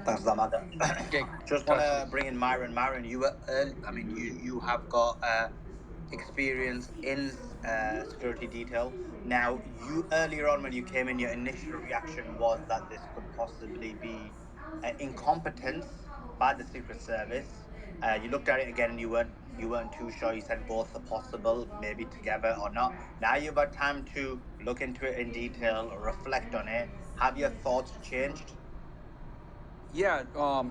Thanks, Damada. Okay, Just want touch to base. bring in Myron. Myron, you were early, I mean, you have got experience in security detail. Now, you earlier on when you came in, your initial reaction was that this could possibly be incompetence by the Secret Service. You looked at it again and you weren't too sure. You said both are possible, maybe together or not. Now you've had time to look into it in detail, reflect on it. Have your thoughts changed? Yeah,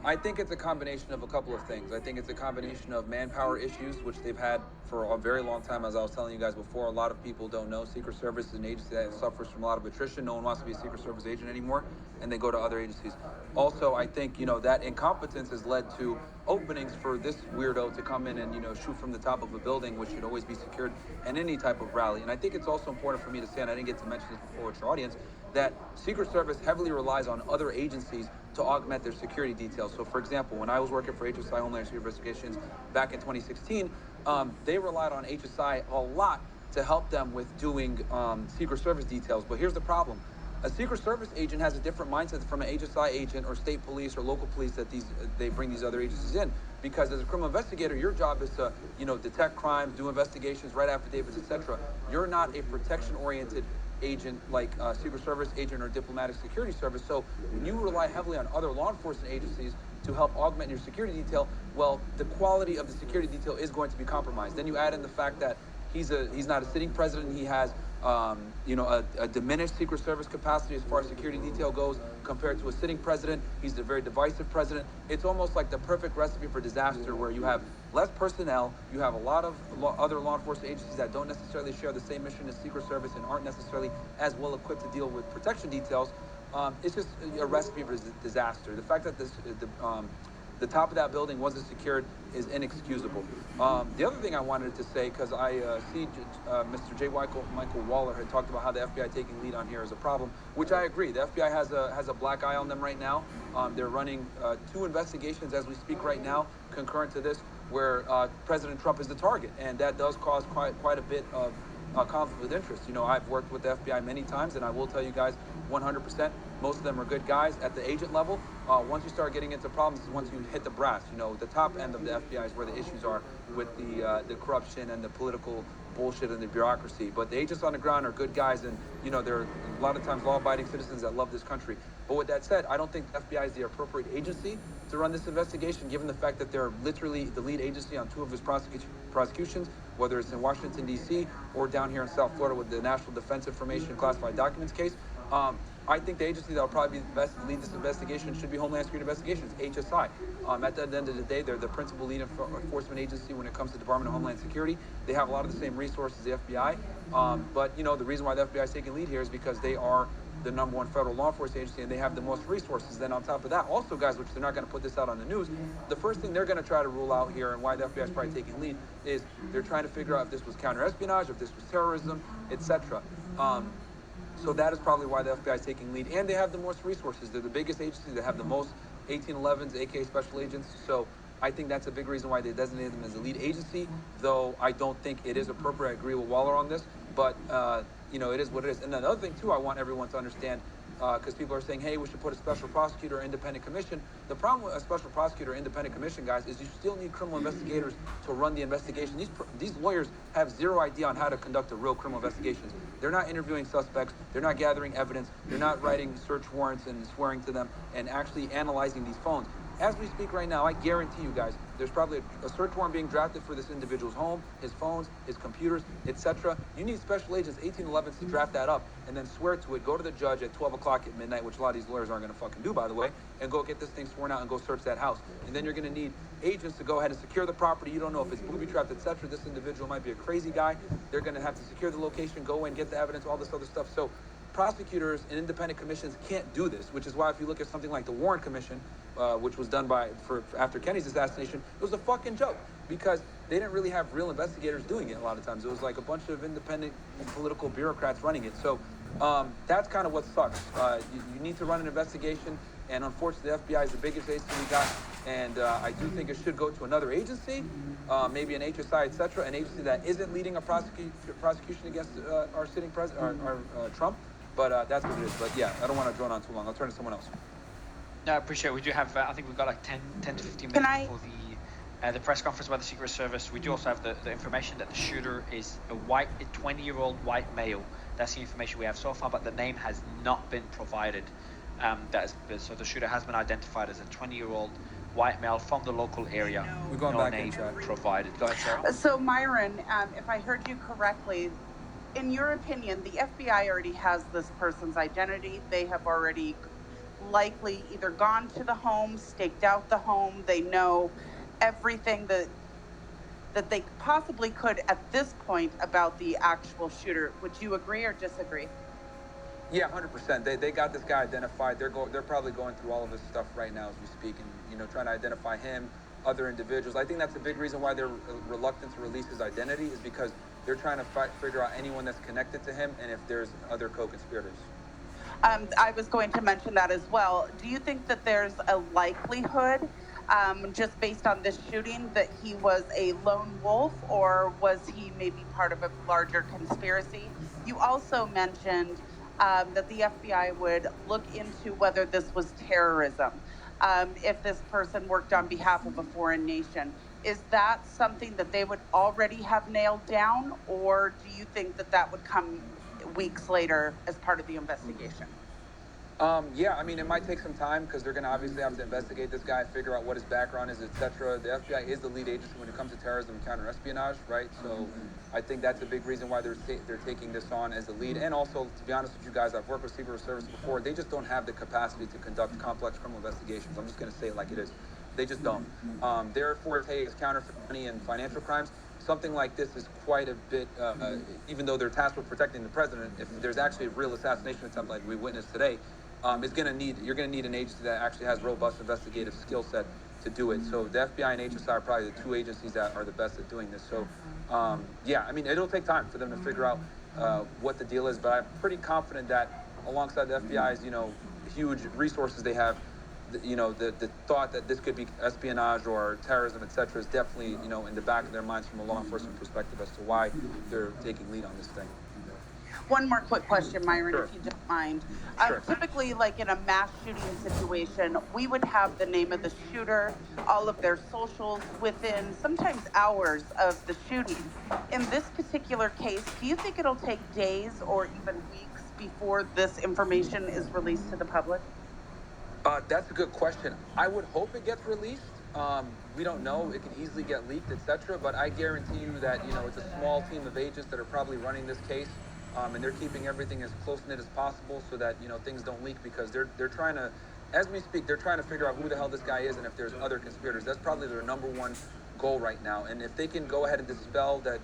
I think it's a combination of a couple of things. I think it's a combination of manpower issues, which they've had for a very long time. As I was telling you guys before, a lot of people don't know Secret Service is an agency that suffers from a lot of attrition. No one wants to be a Secret Service agent anymore, and they go to other agencies. Also, I think that incompetence has led to openings for this weirdo to come in and shoot from the top of a building, which should always be secured in any type of rally. And I think it's also important for me to say, and I didn't get to mention this before with your audience, that Secret Service heavily relies on other agencies to augment their security details. So, for example, when I was working for HSI Homeland Security Investigations back in 2016, they relied on HSI a lot to help them with doing Secret Service details. But here's the problem. A Secret Service agent has a different mindset from an HSI agent or state police or local police that they bring these other agencies in. Because as a criminal investigator, your job is to detect crimes, do investigations, write affidavits, etc. You're not a protection-oriented agent like Secret Service agent or diplomatic security service. So when you rely heavily on other law enforcement agencies to help augment your security detail, well, the quality of the security detail is going to be compromised. Then you add in the fact that he's not a sitting president. He has a diminished Secret Service capacity as far as security detail goes compared to a sitting president. He's a very divisive president. It's almost like the perfect recipe for disaster, where you have less personnel, you have a lot of other law enforcement agencies that don't necessarily share the same mission as Secret Service and aren't necessarily as well equipped to deal with protection details. It's just a recipe for disaster. The fact that the top of that building wasn't secured is inexcusable. The other thing I wanted to say, because I see Mr. J. Michael Waller had talked about how the FBI taking lead on here is a problem, which I agree. The FBI has a black eye on them right now. They're running 2 investigations as we speak right now, concurrent to this, where President Trump is the target, and that does cause quite a bit of conflict with interest. I've worked with the FBI many times, and I will tell you guys 100%, most of them are good guys at the agent level. Once you start getting into problems is once you hit the brass. The top end of the FBI is where the issues are with the corruption and the political bullshit and the bureaucracy. But the agents on the ground are good guys, and they're a lot of times law-abiding citizens that love this country. But with that said, I don't think the FBI is the appropriate agency to run this investigation, given the fact that they're literally the lead agency on 2 of his prosecutions, whether it's in Washington, D.C., or down here in South Florida with the National Defense Information Classified Documents case. I think the agency that will probably be the best to lead this investigation should be Homeland Security Investigations, HSI. At the end of the day, they're the principal lead enforcement agency when it comes to Department of Homeland Security. They have a lot of the same resources as the FBI. But the reason why the FBI is taking lead here is because they are the #1 federal law enforcement agency, and they have the most resources. Then on top of that, also, guys, which they're not going to put this out on the news, the first thing they're going to try to rule out here, and why the FBI is probably taking lead, is they're trying to figure out if this was counterespionage, if this was terrorism, etc. So that is probably why the FBI is taking lead, and they have the most resources. They're the biggest agency. They have the most 1811s, aka special agents. So I think that's a big reason why they designated them as the lead agency, though I don't think it is appropriate. I agree with Waller on this, but it is what it is. And another thing too, I want everyone to understand, because people are saying, hey, we should put a special prosecutor or independent commission. The problem with a special prosecutor or independent commission, guys, is you still need criminal investigators to run the investigation. These lawyers have zero idea on how to conduct a real criminal investigation. They're not interviewing suspects. They're not gathering evidence. They're not writing search warrants and swearing to them and actually analyzing these phones. As we speak right now, I guarantee you guys, there's probably a search warrant being drafted for this individual's home, his phones, his computers, etc. You need special agents, 1811s, to draft that up and then swear to it, go to the judge at 12 o'clock at midnight, which a lot of these lawyers aren't going to fucking do, by the way, and go get this thing sworn out and go search that house. And then you're going to need agents to go ahead and secure the property. You don't know if it's booby-trapped, etc. This individual might be a crazy guy. They're going to have to secure the location, go in, get the evidence, all this other stuff. So prosecutors and independent commissions can't do this, which is why if you look at something like the Warren Commission, which was done after Kennedy's assassination, it was a fucking joke, because they didn't really have real investigators doing it a lot of times. It was like a bunch of independent political bureaucrats running it. So that's kind of what sucks. You need to run an investigation, and unfortunately the FBI is the biggest agency we got, and I do think it should go to another agency, maybe an HSI, etc., an agency that isn't leading a prosecution against our sitting president, our Trump. But that's what it is. But yeah, I don't want to drone on too long. I'll turn to someone else. No, I appreciate it. We do have, I think we've got like 10 to 15 Can minutes I? before the press conference by the Secret Service. We do also have the information that the shooter is a 20-year-old white male. That's the information we have so far, but the name has not been provided. So the shooter has been identified as a 20-year-old white male from the local area. We're going No back in name chat. provided. Go ahead, Sarah. So, Myron, if I heard you correctly, in your opinion, the FBI already has this person's identity. They have already likely either gone to the home, staked out the home. They know everything that they possibly could at this point about the actual shooter. Would you agree or disagree? Yeah, 100%. They got this guy identified. They're probably going through all of this stuff right now as we speak, and trying to identify him, other individuals. I think that's a big reason why they're reluctant to release his identity, is because they're trying to figure out anyone that's connected to him and if there's other co-conspirators. I was going to mention that as well. Do you think that there's a likelihood, just based on this shooting, that he was a lone wolf, or was he maybe part of a larger conspiracy? You also mentioned that the FBI would look into whether this was terrorism, if this person worked on behalf of a foreign nation. Is that something that they would already have nailed down, or do you think that that would come weeks later as part of the investigation? Yeah, I mean, it might take some time because they're going to obviously have to investigate this guy, figure out what his background is, etc. The FBI is the lead agency when it comes to terrorism and counterespionage, right? So I think that's a big reason why they're taking this on as the lead. And also, to be honest with you guys, I've worked with Secret Service before. They just don't have the capacity to conduct complex criminal investigations. I'm just going to say it like it is. They just don't. Their forte is counterfeit money and financial crimes. Something like this is quite a bit, even though they're tasked with protecting the president, if there's actually a real assassination attempt like we witnessed today, you're gonna need an agency that actually has robust investigative skill set to do it. So the FBI and HSI are probably the two agencies that are the best at doing this. So yeah, I mean, it'll take time for them to figure out what the deal is, but I'm pretty confident that alongside the FBI's huge resources they have, the thought that this could be espionage or terrorism, etc., is definitely in the back of their minds from a law enforcement perspective as to why they're taking lead on this thing. One more quick question, Myron, Sure. if you don't mind. Sure. Typically, like in a mass shooting situation, we would have the name of the shooter, all of their socials within sometimes hours of the shooting. In this particular case, do you think it'll take days or even weeks before this information is released to the public? That's a good question. I would hope it gets released. We don't know; it can easily get leaked, etc. But I guarantee you that it's a small team of agents that are probably running this case, and they're keeping everything as close knit as possible so that things don't leak, because they're trying to, as we speak, they're trying to figure out who the hell this guy is and if there's other conspirators. That's probably their number one goal right now. And if they can go ahead and dispel that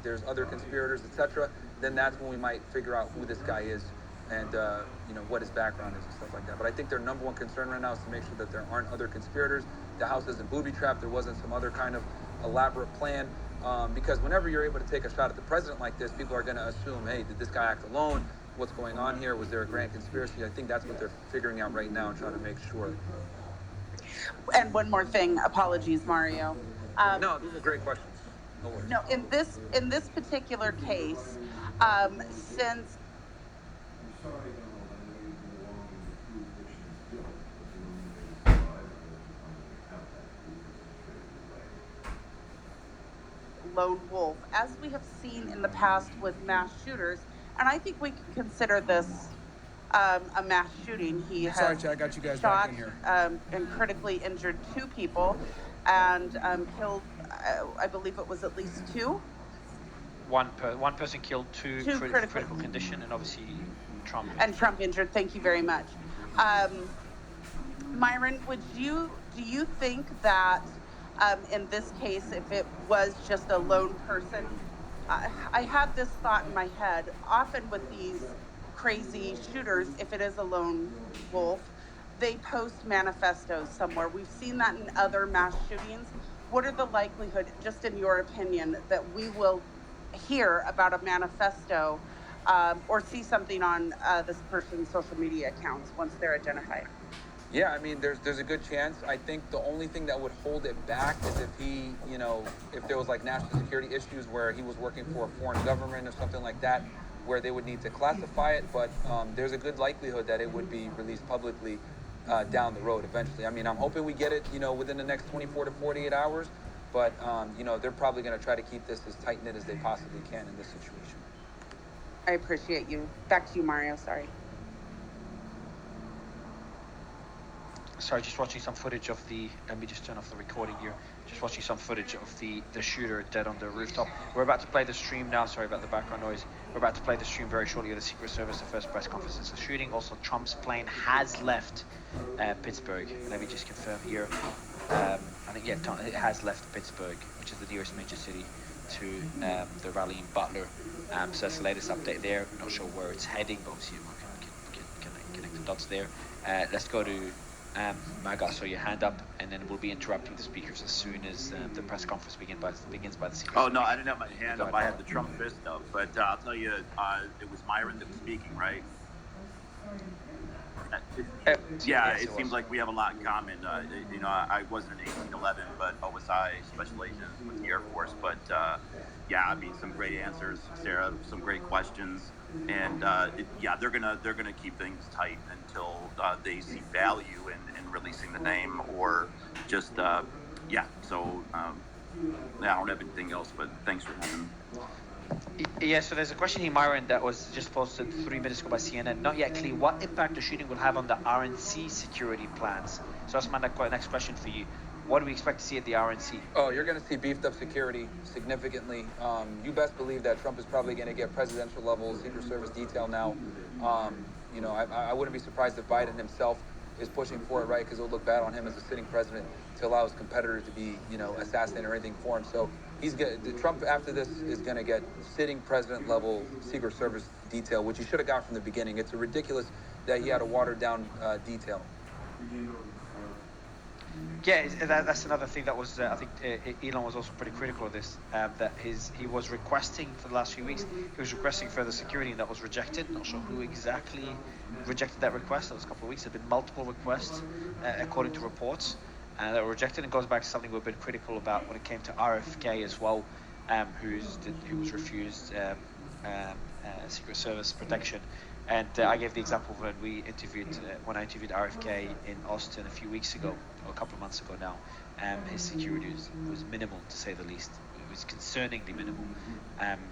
there's other conspirators, etc., then that's when we might figure out who this guy is and what his background is and stuff like that. But I think their number one concern right now is to make sure that there aren't other conspirators. The house isn't booby trapped. There wasn't some other kind of elaborate plan. Because whenever you're able to take a shot at the president like this, people are going to assume, hey, did this guy act alone? What's going on here? Was there a grand conspiracy? I think that's what they're figuring out right now and trying to make sure. And one more thing, apologies, Mario. No, these are great questions. No worries. No, in this particular case, since lone wolf, as we have seen in the past with mass shooters, and I think we can consider this a mass shooting. He Sorry, has Chad, I got you guys shot back in here. and critically injured two people and killed, I believe it was at least two. One person killed, Two critical condition, and obviously Trump. And Trump injured. Thank you very much. Myron, do you think that in this case, if it was just a lone person, I had this thought in my head, often with these crazy shooters, if it is a lone wolf, they post manifestos somewhere. We've seen that in other mass shootings. What are the likelihood, just in your opinion, that we will hear about a manifesto or see something on this person's social media accounts once they're identified? Yeah, I mean, there's a good chance. I think the only thing that would hold it back is if he, if there was like national security issues where he was working for a foreign government or something like that, where they would need to classify it. But there's a good likelihood that it would be released publicly down the road eventually. I mean, I'm hoping we get it, within the next 24 to 48 hours. But, they're probably going to try to keep this as tight knit as they possibly can in this situation. I appreciate you. Back to you, Mario. Sorry. Sorry, just watching some footage of the. Let me just turn off the recording here. Just watching some footage of the shooter dead on the rooftop. We're about to play the stream now. Sorry about the background noise. We're about to play the stream very shortly of the Secret Service, the first press conference since the shooting. Also, Trump's plane has left Pittsburgh. Let me just confirm here. I think it has left Pittsburgh, which is the nearest major city to the rally in Butler. So that's the latest update there. Not sure where it's heading, but obviously we can connect the dots there. Let's go to Maga, so your hand up, and then we'll be interrupting the speakers as soon as the press conference begins by the Secret. Oh no, I didn't have my hand up. I had the Trump fist up, but I'll tell you, it was Myron that was speaking, right? Yeah, it seems like we have a lot in common. I wasn't in 1811, but OSI special agent with the Air Force. But yeah, I mean, some great answers, Sarah. Some great questions, and they're gonna keep things tight until they see value in releasing the name, or just So I don't have anything else, but thanks for having. Yeah, so there's a question here, Myron, that was just posted 3 minutes ago by CNN. Not yet clear what impact the shooting will have on the RNC security plans. So that's my next question for you. What do we expect to see at the RNC? Oh, you're going to see beefed up security significantly. You best believe that Trump is probably going to get presidential level Secret Service detail now. I wouldn't be surprised if Biden himself is pushing for it, right? Because it would look bad on him as a sitting president to allow his competitor to be, assassinated or anything for him. So Trump after this is going to get sitting president level Secret Service detail, which he should have got from the beginning. It's ridiculous that he had a watered down detail. Yeah, that's another thing that was, I think Elon was also pretty critical of this, that he was requesting for the last few weeks, he was requesting further security, and that was rejected. Not sure who exactly rejected that request. That was a couple of weeks. There have been multiple requests, according to reports, that were rejected. It goes back to something we've been critical about when it came to RFK as well, who was refused Secret Service protection. And I gave the example when I interviewed RFK in Austin a few weeks ago, or a couple of months ago now. His security was minimal, to say the least. It was concerningly minimal.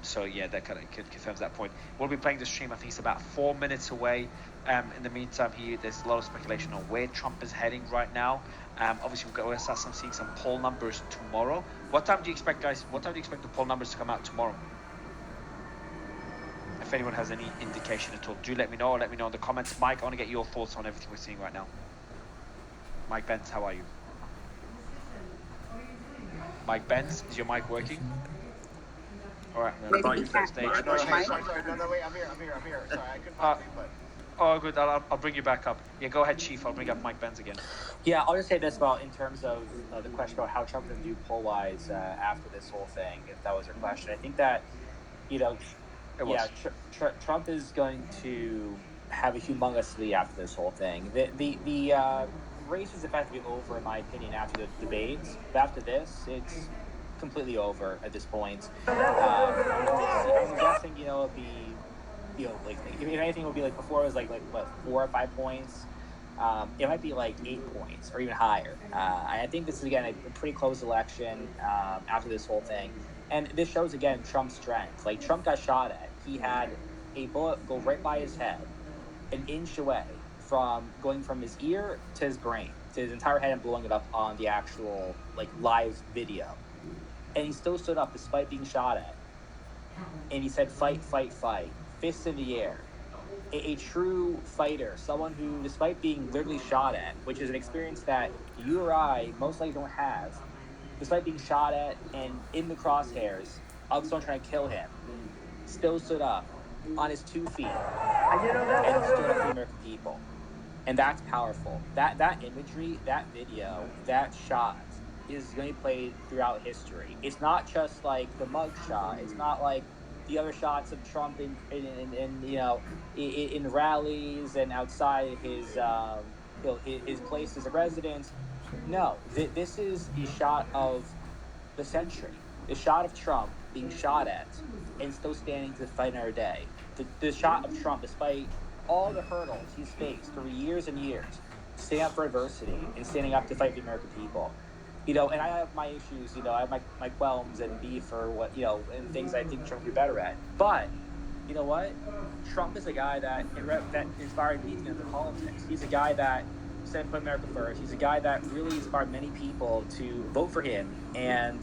So yeah, that kind of confirms that point. We'll be playing the stream. I think it's about 4 minutes away. In the meantime, there's a lot of speculation on where Trump is heading right now. Obviously, we're seeing some poll numbers tomorrow. What time do you expect, guys? What time do you expect the poll numbers to come out tomorrow? If anyone has any indication at all, do let me know, or let me know in the comments. Mike, I want to get your thoughts on everything we're seeing right now. Mike Benz, how are you? Mike Benz, is your mic working? All right. I thought you said stage. Sorry, wait, I'm here. Sorry, I couldn't find it, but... Oh, good. I'll bring you back up. Yeah, go ahead, Chief. I'll bring up Mike Benz again. Yeah, I'll just say this about in terms of the question about how Trump's going to do poll-wise after this whole thing, if that was your question. I think that, Trump is going to have a humongous lead after this whole thing. The race is effectively over, in my opinion, after the debates. But after this, it's completely over at this point. I'm guessing, it'll be, like if anything, it'll be like before it was like what, 4 or 5 points. It might be like 8 points or even higher. I think this is, again, a pretty close election after this whole thing. And this shows, again, Trump's strength. Like, Trump got shot at. He had a bullet go right by his head, an inch away from going from his ear to his brain, to his entire head, and blowing it up on the actual, live video. And he still stood up despite being shot at. And he said, fight, fight, fight. Fists in the air. A true fighter, someone who, despite being literally shot at, which is an experience that you or I most likely don't have, despite being shot at and in the crosshairs of someone trying to kill him, still stood up on his 2 feet and stood up for the American people. And that's powerful. That imagery, that video, that shot is going to be played throughout history. It's not just like the mug shot. It's not like the other shots of Trump in rallies and outside his places of residence. No, this is the shot of the century. The shot of Trump being shot at and still standing to fight another day. The shot of Trump, despite all the hurdles he's faced for years and years, standing up for adversity and standing up to fight for the American people. You know, and I have my issues, you know, I have my qualms and beef for what, you know, and things I think Trump would be better at. But you know what? Trump is a guy that inspired me to get into politics. He's a guy that said put America first. He's a guy that really inspired many people to vote for him. And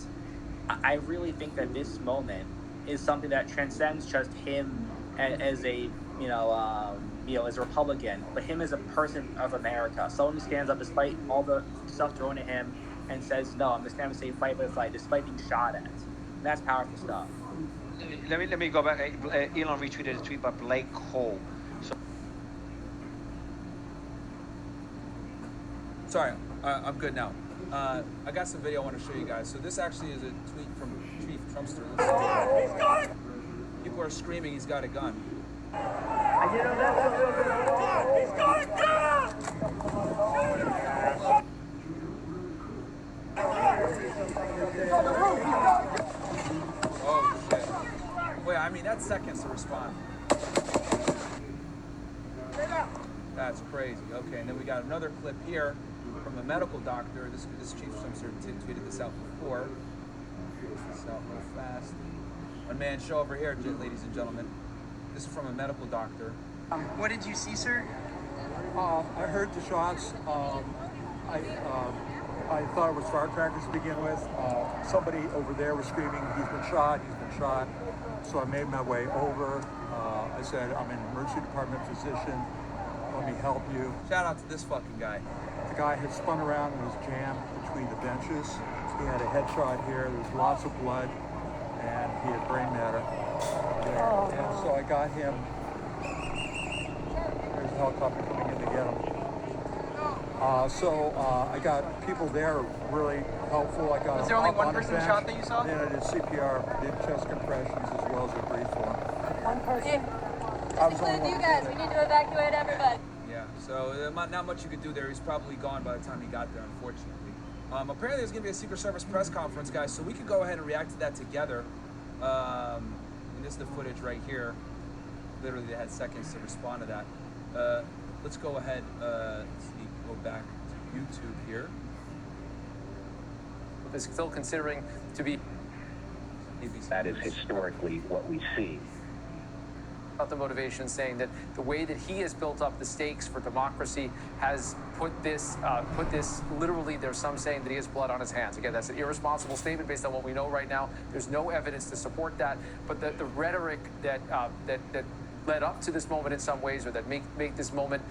I really think that this moment is something that transcends just him as a as a Republican, but him as a person of America, someone who stands up despite all the stuff thrown at him and says, "No, I'm going to stand and say fight by fight," despite being shot at. And that's powerful stuff. Let me go back. Elon retweeted a tweet by Blake Hall. Sorry, I'm good now. I got some video I want to show you guys. So this actually is a tweet from Chief Trumpster. People are screaming he's got a gun. He's got a gun! Oh shit. Wait, I mean that's seconds to respond. That's crazy. Okay, and then we got another clip here from a medical doctor. This Chief Trumpster tweeted this out before. This out real fast. One man show over here, ladies and gentlemen. This is from a medical doctor. What did you see, sir? I heard the shots. I thought it was firecrackers to begin with. Somebody over there was screaming, he's been shot. So I made my way over. I said, I'm an emergency department physician. Let me help you. Shout out to this fucking guy. The guy had spun around and was jammed between the benches. He had a headshot here. There was lots of blood, and he had brain matter there. And so I got him. There's a helicopter coming in to get him. I got people there really helpful. I got Was there only one person shot that you saw? Then I did CPR, did chest compressions as well as a brief for him. One person. This includes you guys. We need to evacuate everybody. Yeah, so not much you could do there. He's probably gone by the time he got there, unfortunately. Apparently there's going to be a Secret Service press conference, guys, so we could go ahead and react to that together. And this is the footage right here. Literally, they had seconds to respond to that. Let's go ahead, let's see, go back to YouTube here. Is still considering to be... That is historically what we see. About the motivation, saying that the way that he has built up the stakes for democracy has put this literally, there's some saying that he has blood on his hands. Again, that's an irresponsible statement based on what we know right now. There's no evidence to support that, but the rhetoric that led up to this moment in some ways, or that make this moment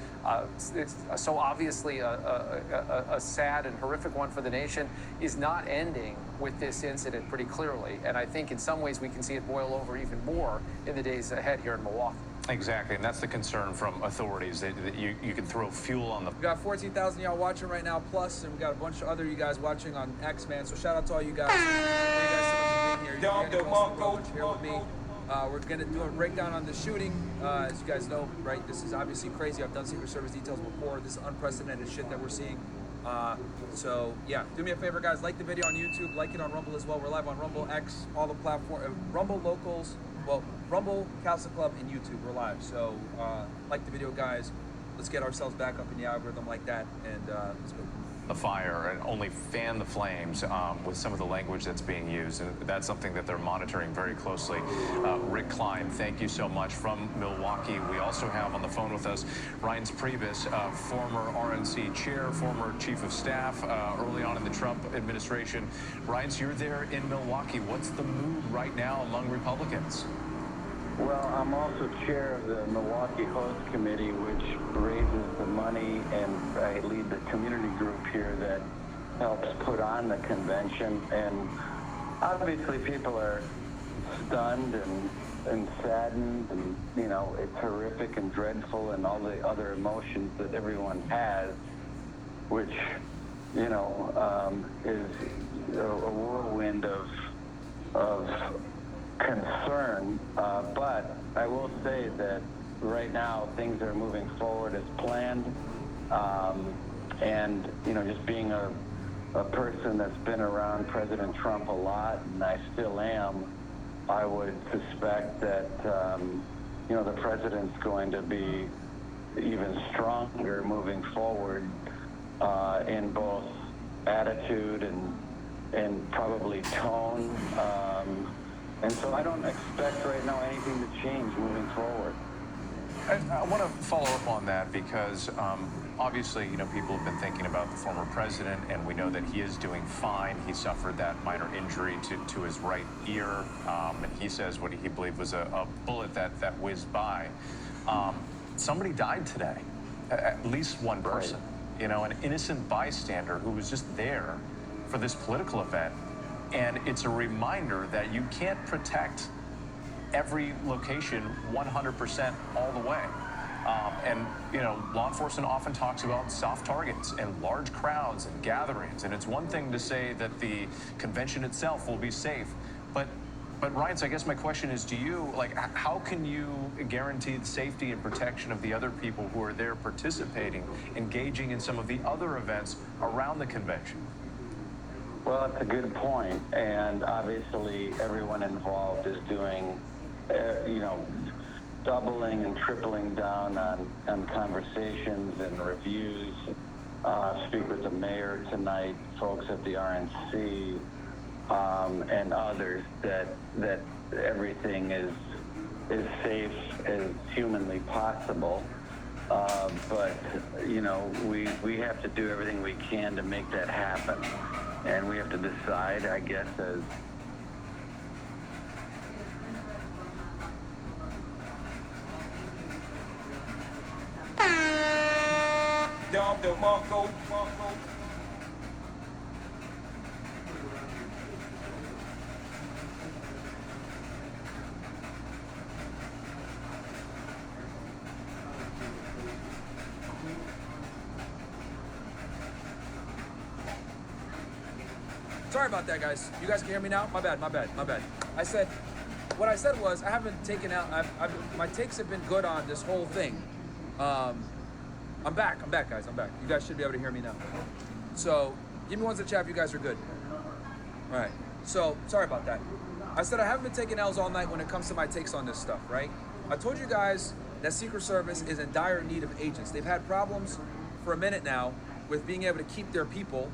it's so obviously a sad and horrific one for the nation, is not ending with this incident pretty clearly. And I think in some ways we can see it boil over even more in the days ahead here in Milwaukee. Exactly, and that's the concern from authorities, that you can throw fuel on the... We got 14,000 y'all watching right now, plus, and we got a bunch of other you guys watching on X, man. So shout out to all you guys. Thank you guys so much for being here. You're here with me. We're going to do a breakdown on the shooting. As you guys know, right, this is obviously crazy. I've done Secret Service details before. This is unprecedented shit that we're seeing. So, yeah, do me a favor, guys. Like the video on YouTube. Like it on Rumble as well. We're live on Rumble, X, all the platforms. Rumble Locals, well, Rumble, Castle Club, and YouTube. We're live. So, like the video, guys. Let's get ourselves back up in the algorithm like that, and let's go. The fire and only fan the flames with some of the language that's being used. And that's something that they're monitoring very closely. Rick Klein, thank you so much from Milwaukee. We also have on the phone with us Reince Priebus, former RNC chair, former chief of staff early on in the Trump administration. Reince, you're there in Milwaukee. What's the mood right now among Republicans? Well, I'm also chair of the Milwaukee Host Committee, which raises the money, and I lead the community group here that helps put on the convention. And obviously people are stunned and saddened, and, you know, it's horrific and dreadful and all the other emotions that everyone has, which, you know, is a whirlwind of concern, but I will say that right now things are moving forward as planned, and you know, just being a person that's been around President Trump a lot, and I still am, I would suspect that you know, the president's going to be even stronger moving forward in both attitude and probably tone. And so I don't expect right now anything to change moving forward. I want to follow up on that because obviously, people have been thinking about the former president, and we know that he is doing fine. He suffered that minor injury to his right ear, and he says what he believed was a bullet that whizzed by. Somebody died today, at least one person, an innocent bystander who was just there for this political event. And it's a reminder that you can't protect every location 100% all the way. And law enforcement often talks about soft targets and large crowds and gatherings. And it's one thing to say that the convention itself will be safe, but Ryan, so I guess my question is, how can you guarantee the safety and protection of the other people who are there participating, engaging in some of the other events around the convention? Well, that's a good point. And obviously everyone involved is doing, doubling and tripling down on conversations and reviews. Speak with the mayor tonight, folks at the RNC, and others that everything is safe as humanly possible. But we have to do everything we can to make that happen, and we have to decide, I guess, as Sorry about that, guys. You guys can hear me now? My bad. What I said was, I haven't taken out, my takes have been good on this whole thing. I'm back, guys, I'm back. You guys should be able to hear me now. So, give me ones in the chat if you guys are good. All right, so, sorry about that. I said I haven't been taking L's all night when it comes to my takes on this stuff, right? I told you guys that Secret Service is in dire need of agents. They've had problems for a minute now with being able to keep their people.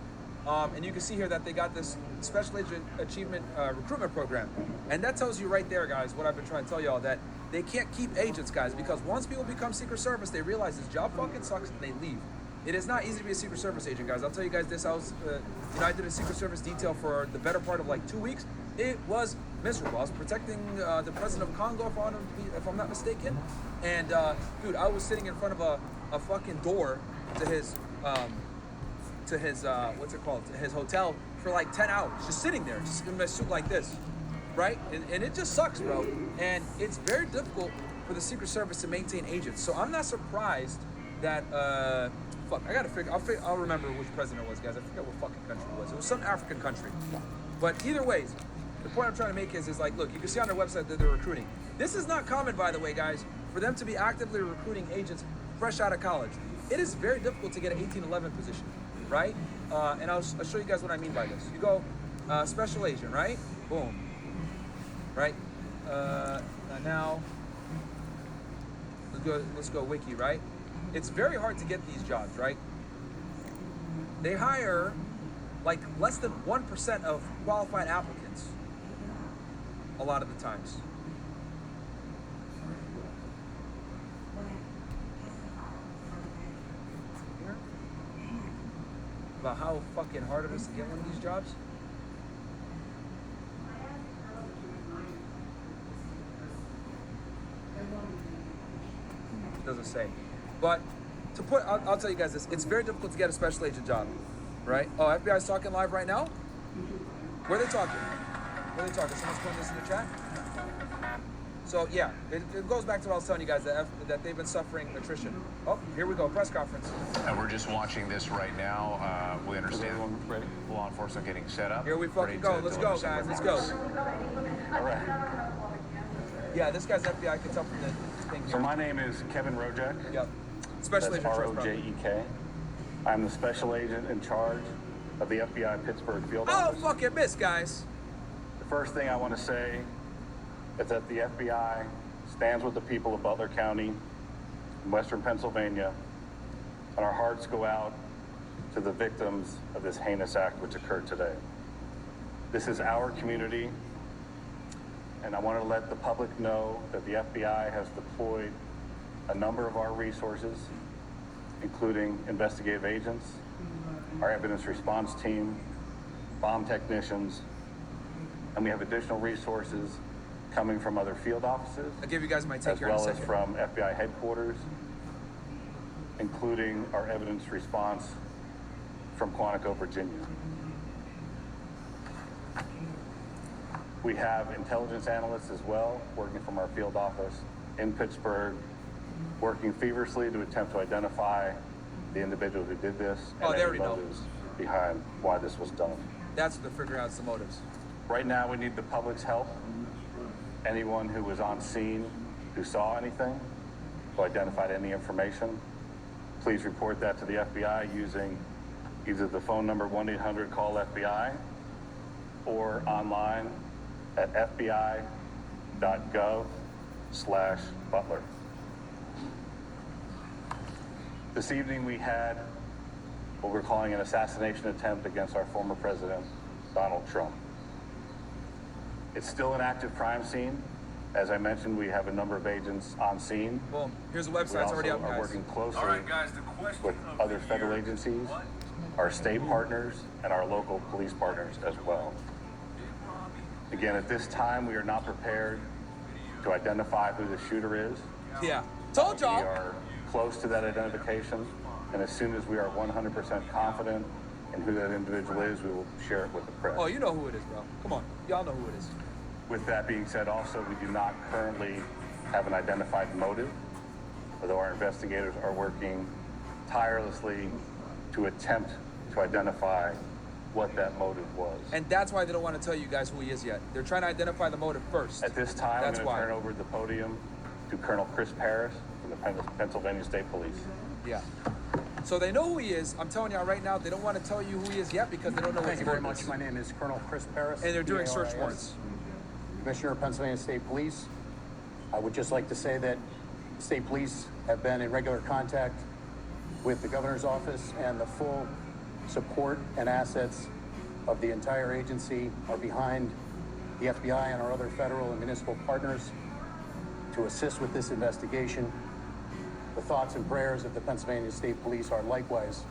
And you can see here that they got this Special Agent Achievement Recruitment Program. And that tells you right there, guys, what I've been trying to tell y'all, that they can't keep agents, guys, because once people become Secret Service, they realize this job fucking sucks and they leave. It is not easy to be a Secret Service agent, guys. I'll tell you guys this. I did a Secret Service detail for the better part of like 2 weeks. It was miserable. I was protecting the president of Congo, if I'm not mistaken. And, dude, I was sitting in front of a fucking door to his his hotel for like 10 hours, just sitting there, just in my suit like this, right? And it just sucks, bro. And it's very difficult for the Secret Service to maintain agents. So I'm not surprised that, I'll remember which president it was, guys. I forget what fucking country it was. It was some African country. But either ways, the point I'm trying to make is like, look, you can see on their website that they're recruiting. This is not common, by the way, guys, for them to be actively recruiting agents fresh out of college. It is very difficult to get an 1811 position, right? And I'll show you guys what I mean by this. You go special agent, right? Boom. Right? Now, let's go wiki, right? It's very hard to get these jobs, right? They hire like less than 1% of qualified applicants a lot of the times. About how fucking hard it is to get one of these jobs. It doesn't say. But I'll tell you guys this. It's very difficult to get a special agent job, right? Oh, FBI's talking live right now? Where are they talking? Someone's putting this in the chat? So yeah, it goes back to what I was telling you guys, that they've been suffering attrition. Oh, here we go, press conference. And we're just watching this right now. We understand law enforcement getting set up. Here we fucking go. Let's go, guys. Let's go. All right. Yeah, this guy's FBI. I can tell from the thing here. So my name is Kevin Rojek. Yep. Special Agent R-O-J-E-K. I'm the special agent in charge of the FBI Pittsburgh field office. Oh, fucking miss, guys. The first thing I want to say is that the FBI stands with the people of Butler County in Western Pennsylvania, and our hearts go out to the victims of this heinous act which occurred today. This is our community, and I want to let the public know that the FBI has deployed a number of our resources, including investigative agents, our evidence response team, bomb technicians, and we have additional resources coming from other field offices. I'll give you guys my take as here in a well as second. from FBI headquarters, including our evidence response from Quantico, Virginia. We have intelligence analysts as well, working from our field office in Pittsburgh, working feverishly to attempt to identify the individual who did this and any motives behind why this was done. That's what they're figuring out, the motives. Right now, we need the public's help. Anyone who was on scene who saw anything, who identified any information, please report that to the FBI using either the phone number 1-800-CALL-FBI or online at fbi.gov/Butler. This evening we had what we're calling an assassination attempt against our former president, Donald Trump. It's still an active crime scene. As I mentioned, we have a number of agents on scene. Boom. Here's the website. It's already up, guys. We are working closely with other federal agencies, our state partners, and our local police partners as well. Again, at this time, we are not prepared to identify who the shooter is. Yeah. Told y'all. We are close to that identification, and as soon as we are 100% confident in who that individual is, we will share it with the press. Oh, you know who it is, bro. Come on. Y'all know who it is. With that being said, also, we do not currently have an identified motive, although our investigators are working tirelessly to attempt to identify what that motive was. And that's why they don't want to tell you guys who he is yet. They're trying to identify the motive first. At this time, that's I'm going to turn over the podium to Colonel Chris Parris from the Pennsylvania State Police. Yeah. So they know who he is. I'm telling y'all right now, they don't want to tell you who he is yet because they don't know what Thank you very much. My name is Colonel Chris Parris. And they're doing PARIS, search warrants. Commissioner of Pennsylvania State Police. I would just like to say that state police have been in regular contact with the governor's office, and the full support and assets of the entire agency are behind the FBI and our other federal and municipal partners to assist with this investigation. The thoughts and prayers of the Pennsylvania State Police are likewise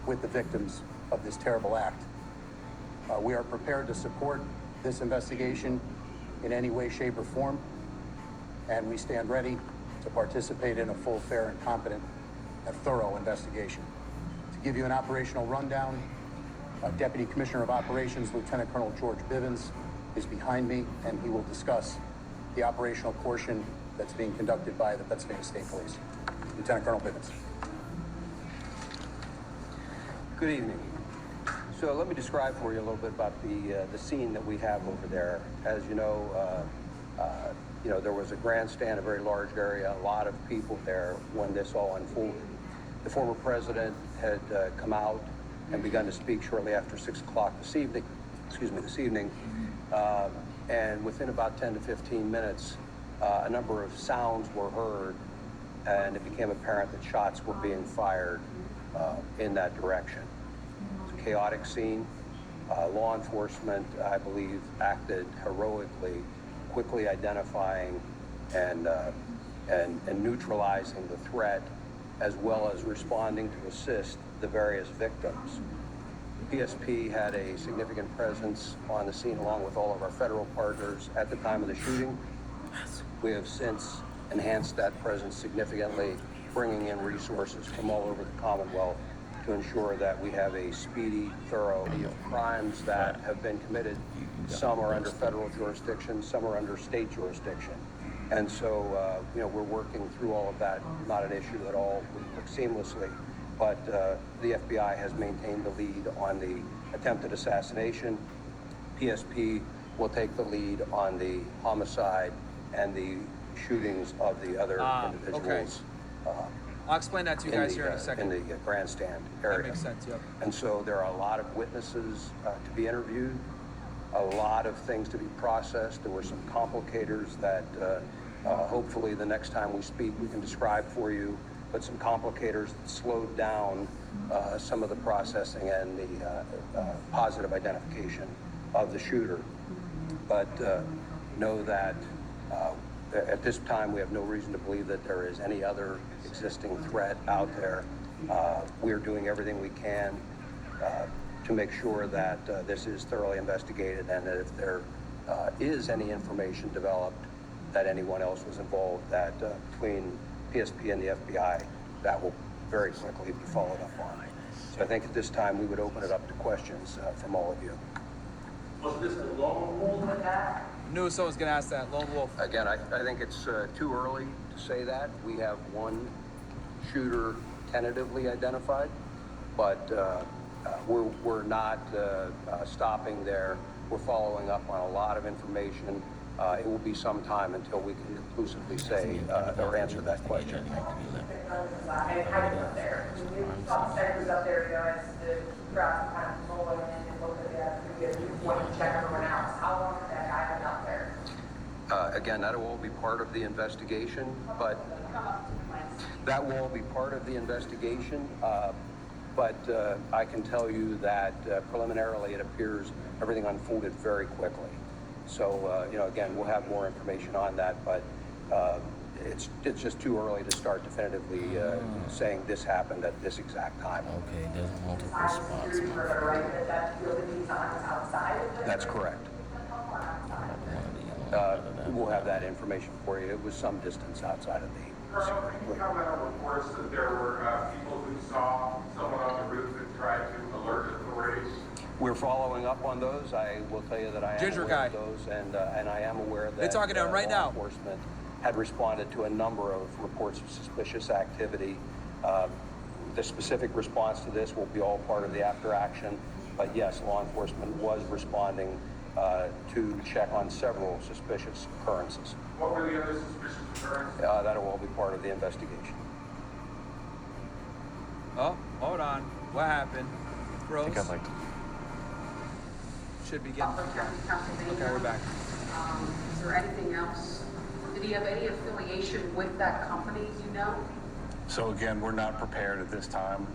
with the victims of this terrible act. We are prepared to support this investigation in any way, shape, or form, and we stand ready to participate in a full, fair, and competent and thorough investigation. To give you an operational rundown, Deputy Commissioner of Operations, Lieutenant Colonel George Bivens, is behind me, and he will discuss the operational portion that's being conducted by the Pennsylvania State Police. Lieutenant Colonel Bivens. Good evening. So let me describe for you a little bit about the scene that we have over there. As you know, there was a grandstand, a very large area, a lot of people there when this all unfolded. The former president had come out and begun to speak shortly after 6 o'clock this evening. And within about 10 to 15 minutes, a number of sounds were heard, and it became apparent that shots were being fired in that direction. It's a chaotic scene. Law enforcement, I believe, acted heroically, quickly identifying and neutralizing the threat, as well as responding to assist the various victims. PSP had a significant presence on the scene along with all of our federal partners at the time of the shooting. We have since enhanced that presence significantly, bringing in resources from all over the Commonwealth to ensure that we have a speedy, thorough of crimes that have been committed. Some are under federal jurisdiction, some are under state jurisdiction. And so, we're working through all of that, not an issue at all. We work seamlessly, but the FBI has maintained the lead on the attempted assassination. PSP will take the lead on the homicide and the shootings of the other individuals. Okay. I'll explain that to you guys here in a second. In the grandstand area. That makes sense, yep. And so there are a lot of witnesses to be interviewed, a lot of things to be processed. There were some complicators that hopefully the next time we speak we can describe for you. but some complicators that slowed down some of the processing and the positive identification of the shooter. But know that at this time we have no reason to believe that there is any other existing threat out there. We are doing everything we can to make sure that this is thoroughly investigated, and that if there is any information developed that anyone else was involved, that between PSP and the FBI, that will very quickly be followed up on. So I think at this time we would open it up to questions from all of you. Was this a lone wolf attack? Knew someone was going to ask that. Lone wolf. Again, I think it's too early to say that. We have one shooter tentatively identified, but we're not stopping there. We're following up on a lot of information. It will be some time until we can conclusively say or answer that question. And how you up there? You officer was up there, you know, as the crowd kind of rolling in and looking at the point to check everyone else. How long has that guy been up there? Again, that will all be part of the investigation, but that will all be part of the investigation. But I can tell you that preliminarily it appears everything unfolded very quickly. So, you know, again, we'll have more information on that, but it's just too early to start definitively saying this happened at this exact time. Okay, there's multiple spots. That's correct. We'll have that information for you. It was some distance outside of the security. Can you comment on reports that there were people who saw someone on the roof and tried to alert authorities? We're following up on those. I will tell you that I am Ginger aware guy. of those, and I am aware that They're talking to him right law now. enforcement had responded to a number of reports of suspicious activity. The specific response to this will be all part of the after action, but yes, law enforcement was responding to check on several suspicious occurrences. What were the other suspicious occurrences? That'll all be part of the investigation. Oh, hold on. What happened? Rose? I think I'd like to. Should be getting. Okay, we're back. Is there anything else? Did he have any affiliation with that company, do you know? So again, we're not prepared at this time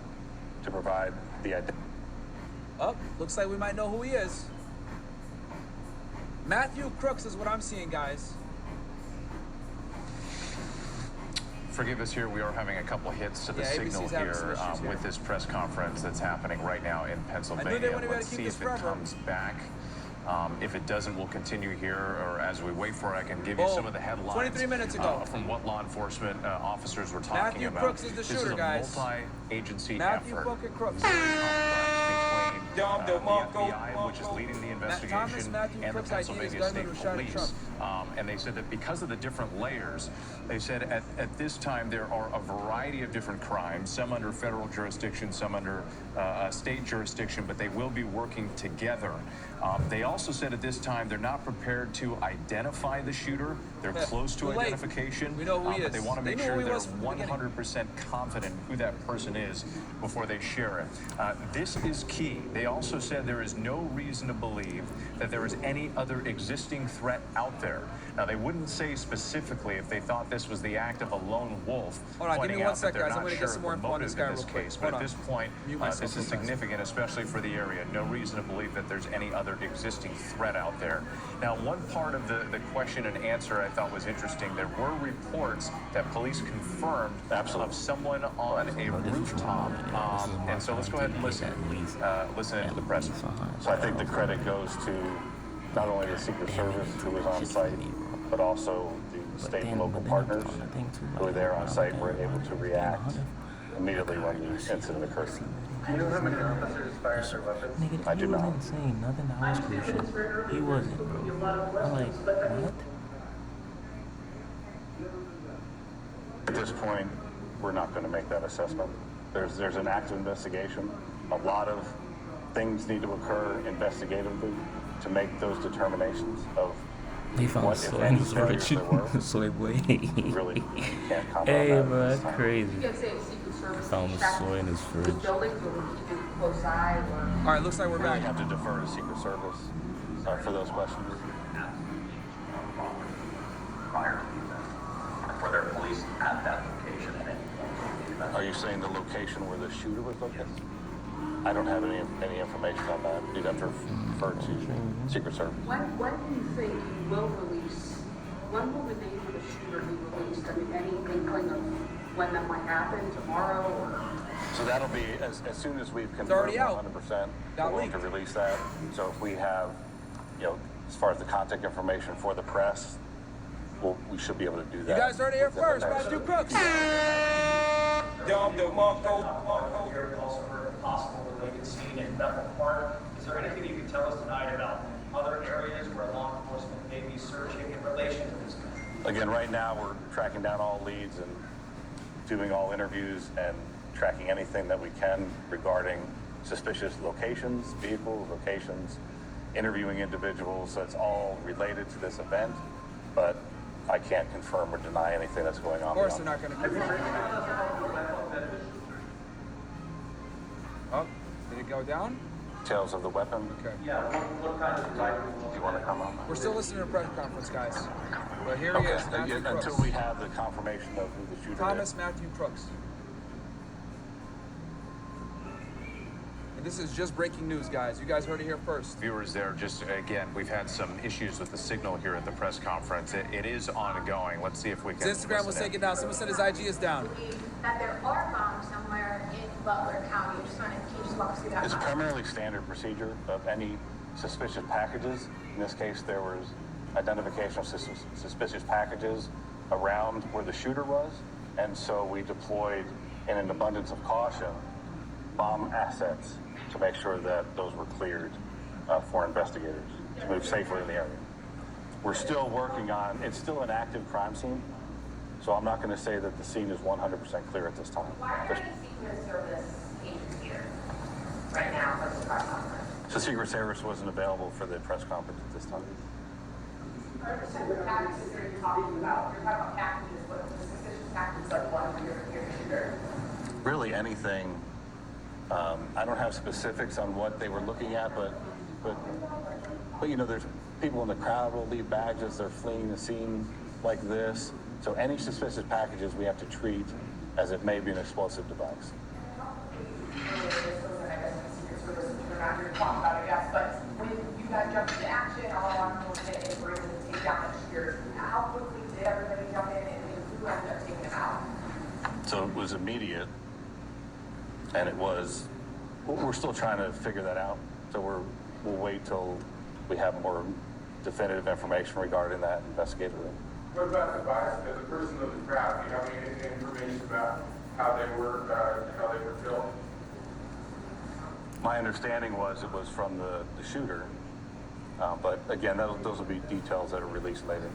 to provide the identity. Oh, looks like we might know who he is. Matthew Crooks is what I'm seeing, guys. Forgive us here, we are having a couple hits to the signal ABC's having some here issues here. with this press conference that's happening right now in Pennsylvania. Let's see if it comes back. If it doesn't, we'll continue here, or as we wait for it, I can give you some of the headlines 23 minutes ago. From what law enforcement officers were talking Matthew about. Crooks is the This shooter, is a guys. multi-agency Matthew effort. fucking Crooks. The FBI, which is leading the investigation, and the Pennsylvania State Police. And they said that because of the different layers, they said at this time there are a variety of different crimes, some under federal jurisdiction, some under state jurisdiction, but they will be working together. They also said at this time they're not prepared to identify the shooter. They're close to identification. We know who he but they is. want to make They knew sure who he they're was from the beginning. 100% confident who that person is before they share it. This is key. They also said there is no reason to believe that there is any other existing threat out there. Now, they wouldn't say specifically if they thought this was the act of a lone wolf. Hold on, give pointing me one out that sec, they're guys. I'm not going to sure get some of more the info on this motive guy in real this quick. case. Hold But on. at this point, Mute myself this is real fast. significant, especially for the area. No reason to believe that there's any other existing threat out there. Now, one part of the question and answer I thought was interesting. There were reports that police confirmed of someone on a rooftop. And so let's go ahead and listen into the press. So I think the credit goes to not only the Secret Service who was on site, but also the state and local partners who were there on site were able to react immediately when the incident occurred. Do you know how many officers fired their weapons? Nigga, I do he not. wasn't saying nothing that was crucial. He wasn't, bro. I'm like, what? At this point, we're not going to make that assessment. There's an active investigation. A lot of things need to occur investigatively to make those determinations of They found what, soy if in any, his failures fridge. there were. Soy boy. Really can't comment Hey, on that bro, at this that's time. crazy. You guys say Secret Service Found checked soy in his the fridge. buildings, or were keeping a close eye, or? All right, looks like we're We back. have to defer to Secret Service for those questions. Prior to the event, were there police at that location at any point? Are you saying the location where the shooter was located? I don't have any information on that. You'd have to refer to Secret Service. When do you think you will release? When will the name of the shooter be released? I mean, any inkling of when that might happen? Tomorrow? Or? So that'll be as soon as we've confirmed already out. 100%. We're going to release that. So if we have, as far as the contact information for the press, we should be able to do that. You guys heard it here first. Matthew Crooks. Here, also heard a possible related scene in Bethel Park. Is there anything you can tell us tonight about other areas where law enforcement may be searching in relation to this? Again, right now we're tracking down all leads and doing all interviews and tracking anything that we can regarding suspicious locations, vehicles, locations, interviewing individuals. So it's all related to this event, but I can't confirm or deny anything that's going on. Of course they're not going to confirm. Oh, did it go down? Details of the weapon? Okay. Yeah, what kind of type? Do you want to come on? We're still listening to a press conference, guys. But here he is, Matthew Crooks. Until we have the confirmation of who the shooter Thomas is. Matthew Crooks. This is just breaking news, guys. You guys heard it here first. Viewers, there, just again, we've had some issues with the signal here at the press conference. It is ongoing. Let's see if we can. His Instagram was taken down. Someone said his IG is down. That there are bombs somewhere in Butler County. I just want to just walk us through that. It's primarily standard procedure of any suspicious packages. In this case, there was identification of suspicious packages around where the shooter was, and so we deployed, in an abundance of caution, bomb assets to make sure that those were cleared for investigators to move safely in the area. We're still working on, it's still an active crime scene, so I'm not going to say that the scene is 100% clear at this time. Why are there any Secret Service agents here right now for the press conference? So Secret Service wasn't available for the press conference at this time. I understand what packages are you talking about? You're talking about packages, but the suspicious packages like one for your shooter. Really anything. I don't have specifics on what they were looking at, but there's people in the crowd will leave bags as they're fleeing the scene like this. So any suspicious packages we have to treat as it may be an explosive device. But when you guys jumped into action, all along the way, and were able to take down that shooter, how quickly did everybody jump in and who ended up taking him out? So it was immediate, and we're still trying to figure that out. So we'll wait till we have more definitive information regarding that investigatively. What about the bias as a person of the crowd? Do you have any information about how they were killed? My understanding was it was from the shooter, but again, those will be details that are released later.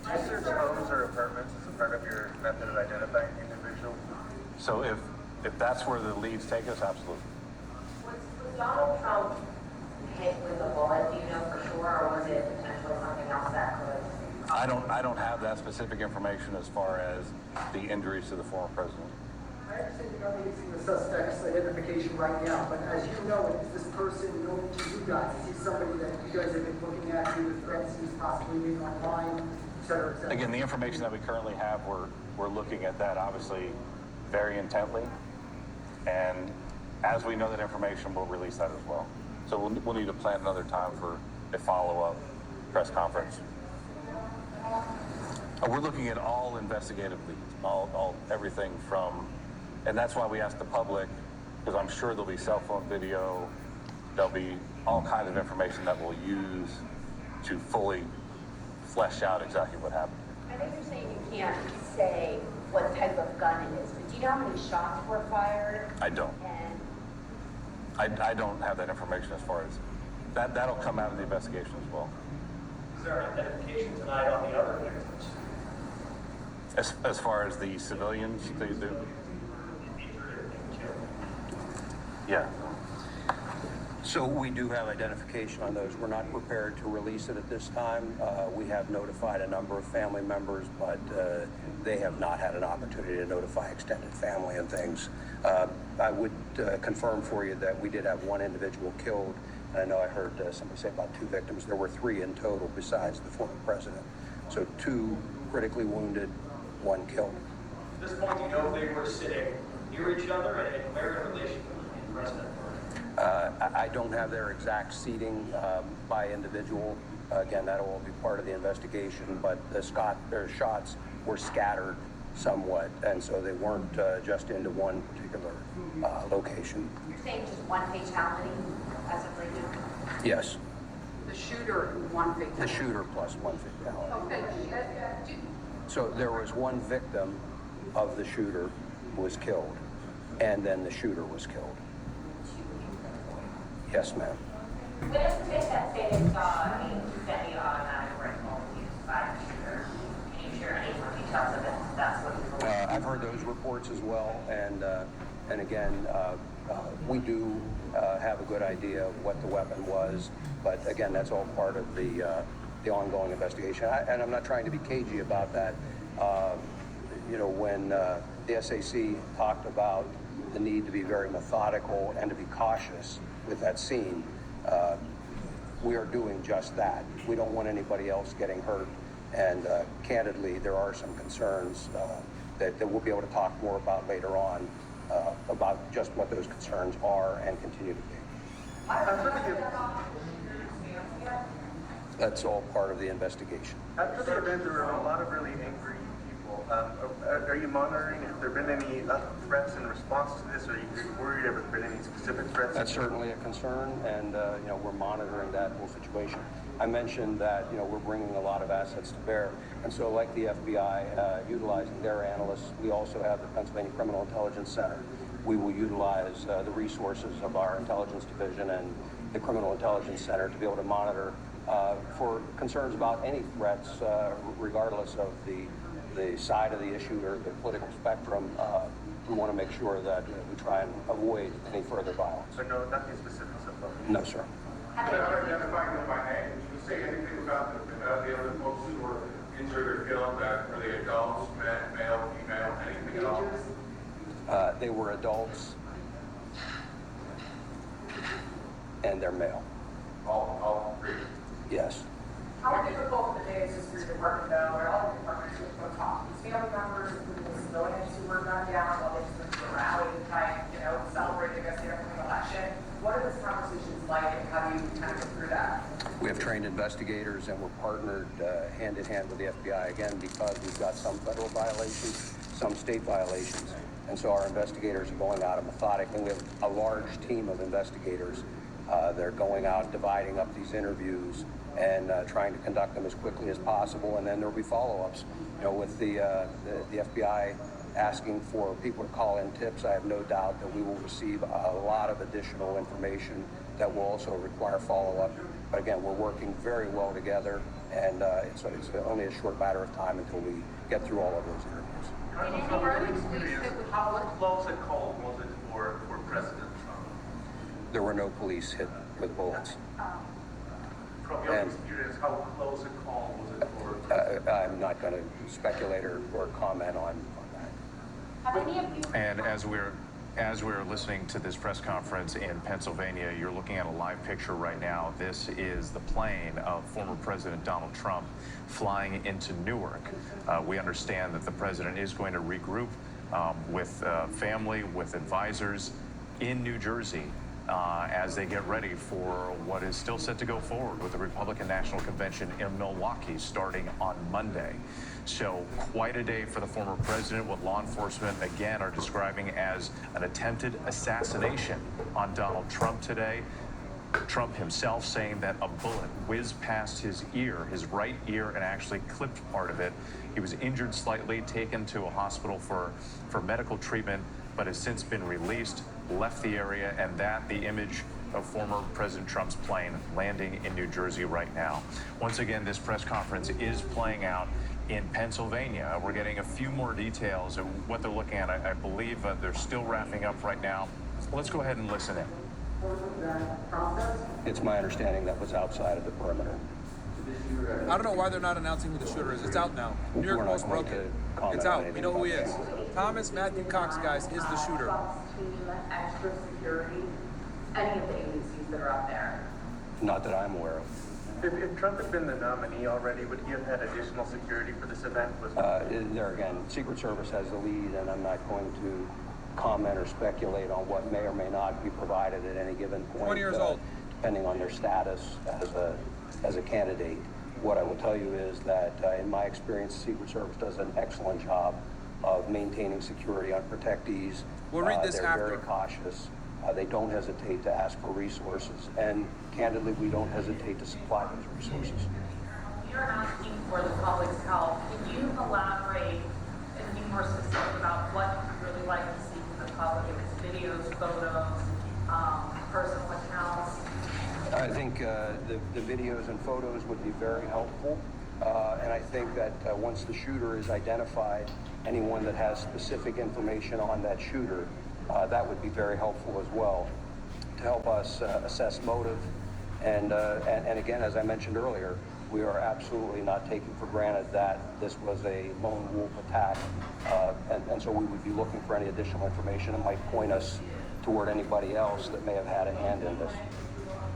Do you search homes or apartments as a part of your method of identifying the individual? So if that's where the leads take us, absolutely. Was Donald Trump hit with a bullet, do you know for sure, or was it potentially something else that could? I don't have that specific information as far as the injuries to the former president. I understand you're not releasing the suspect's identification right now, but as you know, is this person known to you guys? Is he somebody that you guys have been looking at, who the threats he's possibly made online, et cetera, et cetera? Again, the information that we currently have, we're looking at that obviously very intently, and as we know that information, we'll release that as well. So we'll need to plan another time for a follow-up press conference. We're looking at all investigative leads, all everything from, and that's why we asked the public, because I'm sure there'll be cell phone video, there'll be all kinds of information that we'll use to fully flesh out exactly what happened. I think you're saying you can't say what type of gun it is, but do you know how many shots were fired? I don't. And I don't have that information as far as that'll come out of the investigation as well. Is there an identification tonight on the other victims? As far as the civilians, they do. Yeah. So we do have identification on those. We're not prepared to release it at this time. We have notified a number of family members, but they have not had an opportunity to notify extended family and things. I would confirm for you that we did have one individual killed. I know I heard somebody say about 2 victims. There were 3 in total besides the former president. So 2 critically wounded, 1 killed. At this point, do you know if they were sitting near each other, and where in relation to the president? I don't have their exact seating by individual. Again, that'll all be part of the investigation, but their shots were scattered somewhat, and so they weren't just into one particular location. You're saying just one fatality as of right now? Yes, The shooter and one victim. the shooter plus one fatality. Okay. So there was one victim of the shooter who was killed, and then the shooter was killed. Yes, ma'am. Witnesses that say they saw a semi-automatic rifle used by the shooter. Can you share any more details of it? That's what you believe. I've heard those reports as well, and again, we do have a good idea of what the weapon was, but again, that's all part of the ongoing investigation. And I'm not trying to be cagey about that. When the SAC talked about the need to be very methodical and to be cautious with that scene, we are doing just that. We don't want anybody else getting hurt, and candidly, there are some concerns that we'll be able to talk more about later on about just what those concerns are and continue to be. That's all part of the investigation. After the event, there were a lot of really angry people. Are you monitoring? Have there been any threats in response to this? Are you worried if there have been any specific threats? That's certainly a concern, and we're monitoring that whole situation. I mentioned that we're bringing a lot of assets to bear, and so like the FBI utilizing their analysts, we also have the Pennsylvania Criminal Intelligence Center. We will utilize the resources of our intelligence division and the Criminal Intelligence Center to be able to monitor for concerns about any threats, regardless of the side of the issue or the political spectrum. We want to make sure that we try and avoid any further violence. So no, nothing specific so far? No, sir. Without identifying them by name, did you say anything about the other folks who were injured or killed? Were they adults, male, female, anything at all? They were adults, and they're male. All three? Yes. How difficult the day is just for your department, though, or all the departments to go talk? These family members, including the civilians who were gunned down while they just went to a rally to try and, celebrate, I guess, the upcoming election. What are those conversations like, and how do you kind of get through that? We have trained investigators, and we're partnered hand in hand with the FBI, again, because we've got some federal violations, some state violations. And so our investigators are going out and methodically. We have a large team of investigators. They're going out, dividing up these interviews, and trying to conduct them as quickly as possible. And then there'll be follow-ups. With the FBI asking for people to call in tips, I have no doubt that we will receive a lot of additional information that will also require follow-up. But again, we're working very well together, and it's only a short matter of time until we get through all of those interviews. How close a call was it for President Trump? There were no police hit with bullets. From your experience, how close a call was it for? I'm not going to speculate or comment on that. Have any of you? And as we're listening to this press conference in Pennsylvania, you're looking at a live picture right now. This is the plane of former President Donald Trump flying into Newark. We understand that the president is going to regroup with family, with advisors in New Jersey as they get ready for what is still set to go forward with the Republican National Convention in Milwaukee starting on Monday. So quite a day for the former president, what law enforcement again are describing as an attempted assassination on Donald Trump today. Trump himself saying that a bullet whizzed past his ear, his right ear, and actually clipped part of it. He was injured slightly, taken to a hospital for medical treatment, but has since been released, left the area, and the image of former President Trump's plane landing in New Jersey right now. Once again, this press conference is playing out in Pennsylvania. We're getting a few more details of what they're looking at. I believe they're still wrapping up right now. Let's go ahead and listen in. It's my understanding that was outside of the perimeter. I don't know why they're not announcing who the shooter is. It's out now. New York Post broke it. It's out. We know who he is. Thomas Matthew Cox, guys, is the shooter. Extra security, any of the agencies that are up there? Not that I'm aware of. If Trump had been the nominee already, would he have had additional security for this event? There again, Secret Service has the lead, and I'm not going to comment or speculate on what may or may not be provided at any given point. 20 years old. Depending on their status as a candidate. What I will tell you is that in my experience, the Secret Service does an excellent job of maintaining security on protectees. We'll read this they're after. very cautious. They don't hesitate to ask for resources, and candidly, we don't hesitate to supply those resources. You're asking for the public's help. Can you elaborate and be more specific about what you really like to see from the public? If it's videos, photos, personal accounts? I think the videos and photos would be very helpful. And I think that once the shooter is identified, anyone that has specific information on that shooter, that would be very helpful as well to help us assess motive. And again, as I mentioned earlier, we are absolutely not taking for granted that this was a lone wolf attack. And so we would be looking for any additional information that might point us toward anybody else that may have had a hand in this.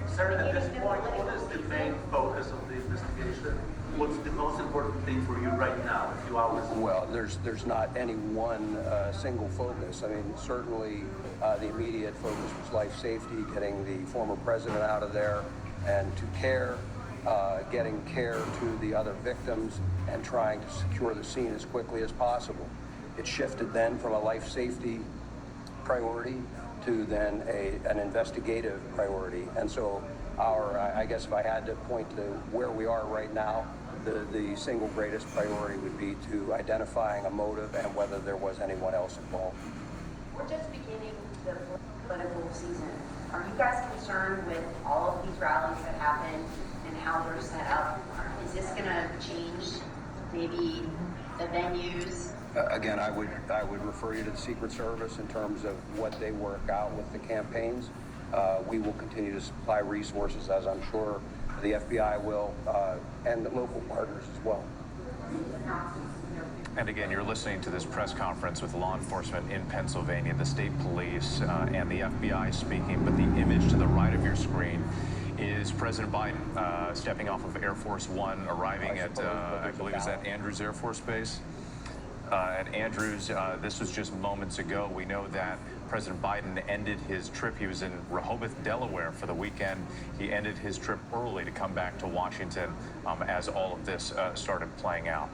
Sarah, at this point, what is the main focus of the investigation? What's the most important thing for you right now, a few hours ago? Well, there's not any one single focus. I mean, certainly the immediate focus was life safety, getting the former president out of there, and to care, getting care to the other victims, and trying to secure the scene as quickly as possible. It shifted then from a life safety priority to then an investigative priority. And so I guess if I had to point to where we are right now, the single greatest priority would be to identifying a motive and whether there was anyone else involved. We're just beginning the political season. Are you guys concerned with all of these rallies that happen and how they're set up? Is this going to change maybe the venues? Again, I would refer you to the Secret Service in terms of what they work out with the campaigns. We will continue to supply resources, as I'm sure the FBI will, and the local partners as well. And again, you're listening to this press conference with law enforcement in Pennsylvania, the state police, and the FBI speaking, but the image to the right of your screen is President Biden stepping off of Air Force One, arriving at, I believe, is that Andrews Air Force Base? At Andrews, this was just moments ago. We know that President Biden ended his trip. He was in Rehoboth, Delaware for the weekend. He ended his trip early to come back to Washington as all of this started playing out.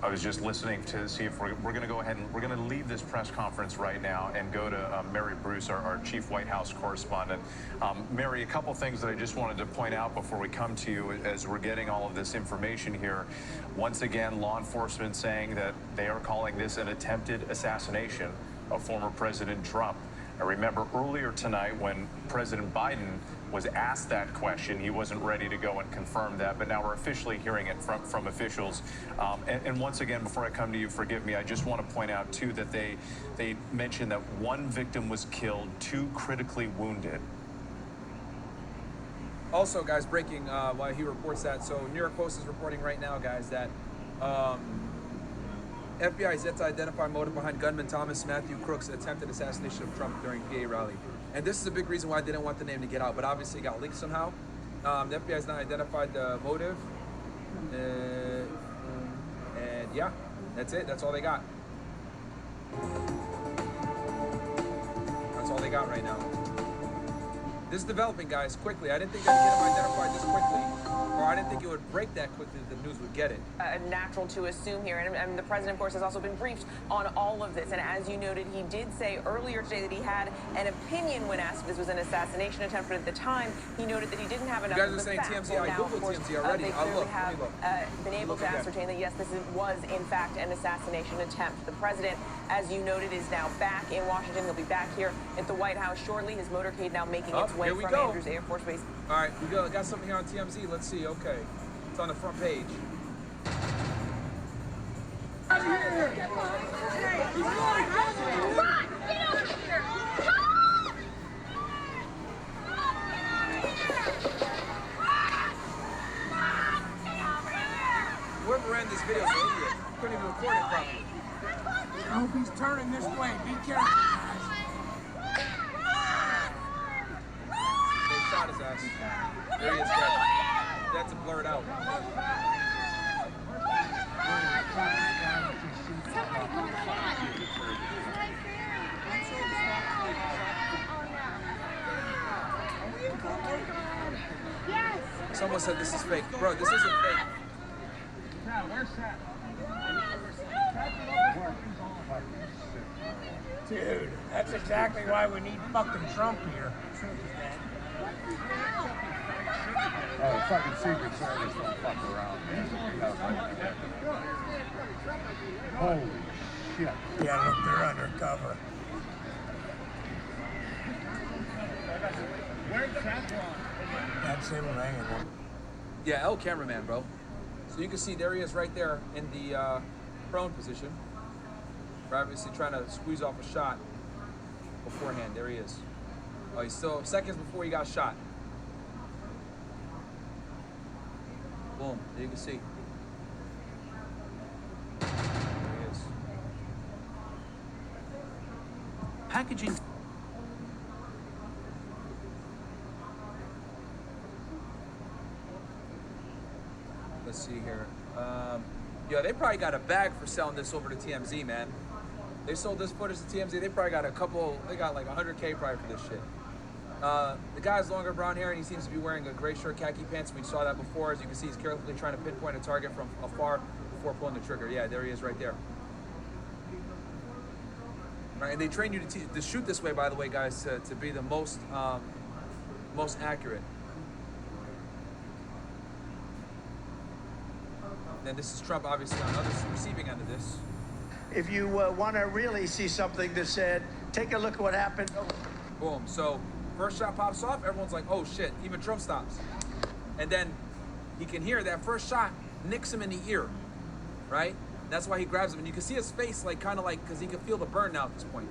I was just listening to see if we're going to go ahead and we're going to leave this press conference right now and go to Mary Bruce, our chief White House correspondent. Mary, a couple things that I just wanted to point out before we come to you as we're getting all of this information here. Once again, law enforcement saying that they are calling this an attempted assassination of former President Trump. I remember earlier tonight when President Biden was asked that question, he wasn't ready to go and confirm that, but now we're officially hearing it from officials. And once again, before I come to you, forgive me, I just want to point out, too, that they mentioned that one victim was killed, 2 critically wounded. Also, guys, breaking while he reports that, so New York Post is reporting right now, guys, that FBI is yet to identify motive behind gunman Thomas Matthew Crook's attempted assassination of Trump during PA rally. And this is a big reason why they didn't want the name to get out, but obviously it got leaked somehow. The FBI has not identified the motive. And yeah, that's it. That's all they got. That's all they got right now. This is developing, guys, quickly. I didn't think they'd get them identified this quickly, or I didn't think it would break that quickly that the news would get it. Natural to assume here, and the president, of course, has also been briefed on all of this. And as you noted, he did say earlier today that he had an opinion when asked if this was an assassination attempt, but at the time, he noted that he didn't have enough. You guys are saying TMZ. Well, I now, Googled course, TMZ already. They I'll clearly look. have been able to ascertain that, yes, this was, in fact, an assassination attempt. The president, as you noted, is now back in Washington. He'll be back here at the White House shortly. His motorcade now making its way from Andrews Air Force Base. All right, we got something here on TMZ. Let's see. Okay, it's on the front page. Whoever ran this video is an idiot. Couldn't even record it properly. I hope he's turning this way. Be careful, guys. They shot his ass. There he is, dead. That's blurred out. Someone said this is fake. Bro, this isn't fake. Where's that? Dude, that's exactly why we need fucking Trump here. Oh, fucking Secret Service don't fuck around, man. Holy shit. Yeah, look, they're undercover. Where's that one? That's him laying. Yeah, El cameraman, bro. So you can see there he is right there in the prone position. We're obviously trying to squeeze off a shot beforehand. There he is. Oh, he's still seconds before he got shot. Boom, there you can see. There he is. Packaging. Let's see here. Yeah, they probably got a bag for selling this over to TMZ, man. They sold this footage to TMZ. They probably got they got like 100K probably for this shit. The guy's longer brown hair and he seems to be wearing a gray shirt, khaki pants. We saw that before. As you can see, he's carefully trying to pinpoint a target from afar before pulling the trigger. Yeah, there he is right there. Right, and they train you to shoot this way, by the way, guys, to be the most accurate. Then this is Trump, obviously, on the other receiving end of this. If you want to really see something that said, take a look at what happened. Boom. So first shot pops off. Everyone's like, oh, shit. Even Trump stops. And then he can hear that first shot nicks him in the ear, right? That's why he grabs him. And you can see his face, like, kind of like, because he can feel the burn now at this point.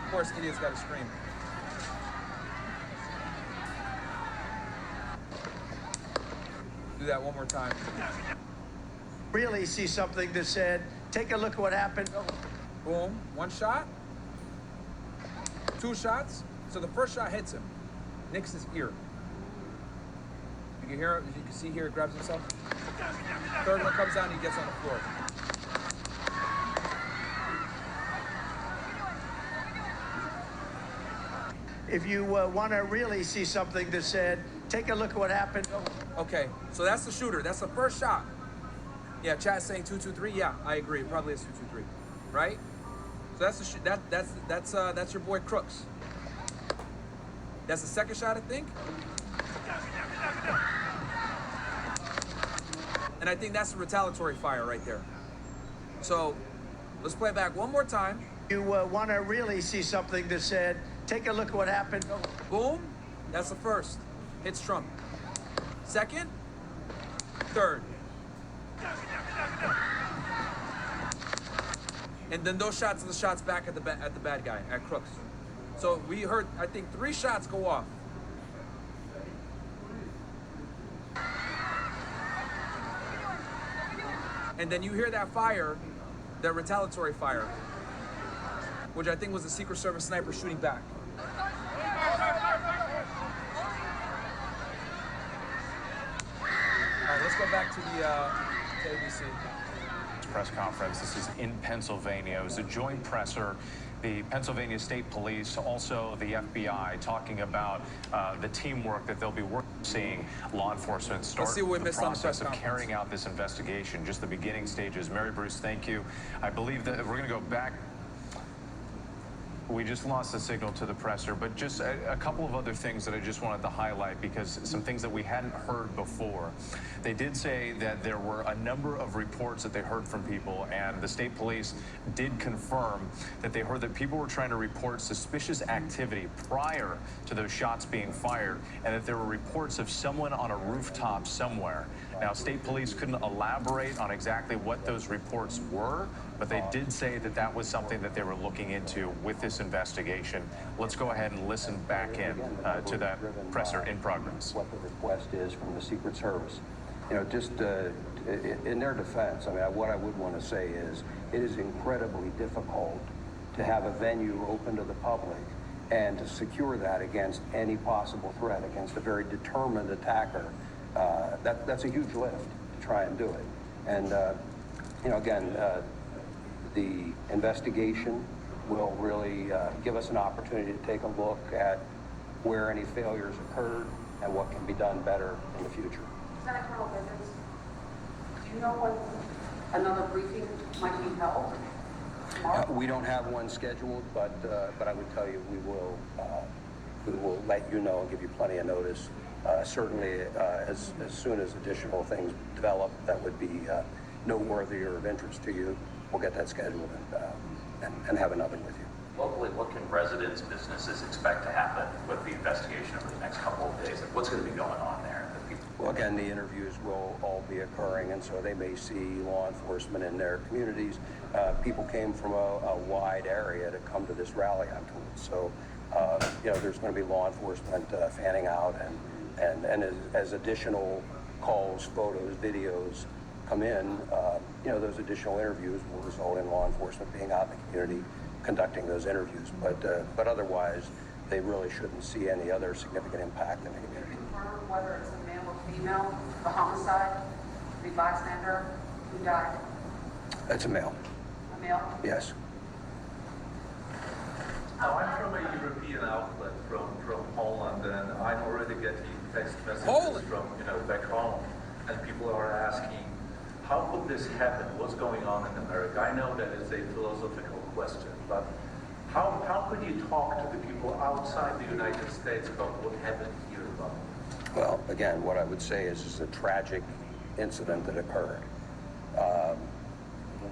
Of course, idiot's got to scream. Do that one more time. Really see something that said, take a look at what happened. Boom. One shot. Two shots. So the first shot hits him. Nicks his ear. You can hear, as you can see here, grabs himself. Third one comes down, he gets on the floor. If you want to really see something that said, take a look at what happened. Okay, so that's the shooter. That's the first shot. Yeah, chat's saying 223. Yeah, I agree. It probably is 223, right? So that's the that's your boy Crooks. That's the second shot, I think. And I think that's the retaliatory fire right there. So let's play it back one more time. You want to really see something that said, take a look at what happened. Boom. That's the first. Hits Trump. Second. Third. And then those shots are the shots back at the bad guy, at Crooks. So we heard, I think, 3 shots go off. And then you hear that fire, that retaliatory fire, which I think was the Secret Service sniper shooting back. All right, let's go back to the ABC. Press conference. This is in Pennsylvania. It was a joint presser. The Pennsylvania State Police, also the FBI, talking about the teamwork that they'll be seeing law enforcement start the process of carrying out this investigation. Just the beginning stages. Mary Bruce, thank you. I believe that we're going to go back. We just lost the signal to the presser, but just a couple of other things that I just wanted to highlight, because some things that we hadn't heard before. They did say that there were a number of reports that they heard from people, and the state police did confirm that they heard that people were trying to report suspicious activity prior to those shots being fired, and that there were reports of someone on a rooftop somewhere. Now, state police couldn't elaborate on exactly what those reports were, but they did say that that was something that they were looking into with this investigation. Let's go ahead and listen back in to that presser in progress. What the request is from the Secret Service. You know, just to in their defense, I mean, what I would want to say is it is incredibly difficult to have a venue open to the public and to secure that against any possible threat, against a very determined attacker. That's a huge lift to try and do it. And, you know, again, the investigation will really give us an opportunity to take a look at where any failures occurred and what can be done better in the future. Senator Colonel Bivens, do you know when another briefing might be held? We don't have one scheduled, but I would tell you we will let you know and give you plenty of notice. Certainly, as soon as additional things develop that would be noteworthy or of interest to you, we'll get that scheduled and have another with you. Locally, what can residents, businesses expect to happen with the investigation over the next couple of days? Like, what's going to be going on there? Well, again, the interviews will all be occurring, and so they may see law enforcement in their communities. People came from a wide area to come to this rally, I'm told. So, you know, there's going to be law enforcement fanning out, and as additional calls, photos, videos come in, you know, those additional interviews will result in law enforcement being out in the community conducting those interviews. But otherwise, they really shouldn't see any other significant impact in the community. Confirm whether it's a male or female, the homicide, the bystander who died? It's a male. A male? Yes. Now, I'm from a European outlet from Holland, and I'm already getting text messages from, you know, back home, and people are asking, how could this happen? What's going on in America? I know that it's a philosophical question, but how could you talk to the people outside the United States about what happened here? Well, again, what I would say is it's a tragic incident that occurred.